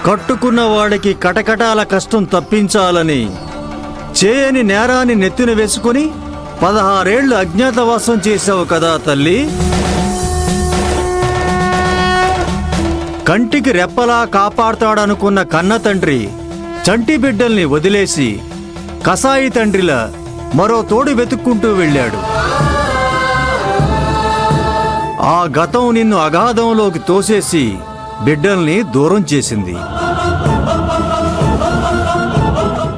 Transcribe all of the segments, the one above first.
కట్టుకున్న వాడికి కటకటాల కష్టం తప్పించాలని చేయని నేరాన్ని నెత్తిన వేసుకుని 16 ఏళ్లు అజ్ఞాతవాసం చేశావు కదా తల్లి. కంటికి రెప్పలా కాపాడుతాడనుకున్న కన్న తండ్రి చంటి బిడ్డల్ని వదిలేసి కసాయి తండ్రిలా మరో తోడు వెతుక్కుంటూ వెళ్ళాడు. ఆ గతం నిన్ను అగాధంలోకి తోసేసి బిడ్డల్ని దూరం చేసింది.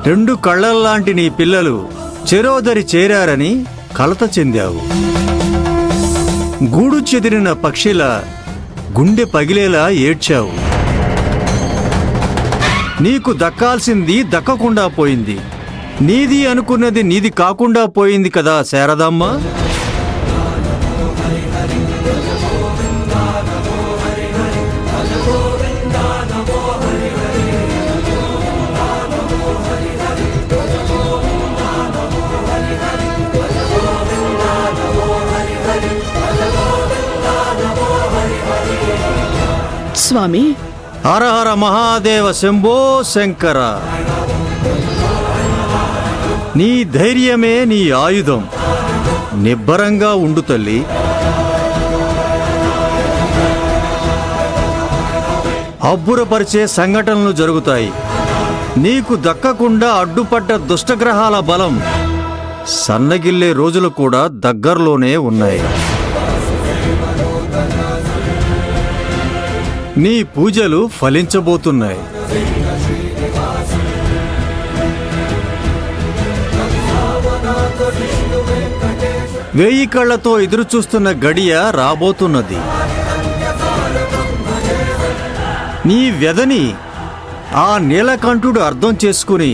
2 కళ్ళల్లాంటి నీ పిల్లలు చెరోదరి చేరారని కలత చెందావు. గూడు చెదిరిన పక్షిలా గుండె పగిలేలా ఏడ్చావు. నీకు దక్కాల్సింది దక్కకుండా పోయింది. నీది అనుకున్నది నీది కాకుండా పోయింది కదా శారదమ్మ. స్వామి, హర హర మహాదేవ శంభో శంకర. నీ ధైర్యమే నీ ఆయుధం. నిబ్బరంగా ఉండు తల్లి. అబ్బురపరిచే సంఘటనలు జరుగుతాయి. నీకు దక్కకుండా అడ్డుపడ్డ దుష్టగ్రహాల బలం సన్నగిల్లే రోజులు కూడా దగ్గరలోనే ఉన్నాయి. నీ పూజలు ఫలించబోతున్నాయి. వేయి కళ్లతో ఎదురుచూస్తున్న గడియ రాబోతున్నది. నీ వ్యధని ఆ నీలకంఠుడు అర్థం చేసుకుని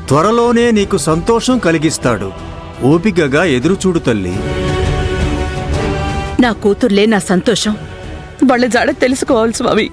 త్వరలోనే నీకు సంతోషం కలిగిస్తాడు. ఓపికగా ఎదురుచూడు తల్లి. నా కూతుర్లే నా సంతోషం. వాళ్ళ జాడ తెలుసుకోవాలి స్వామి.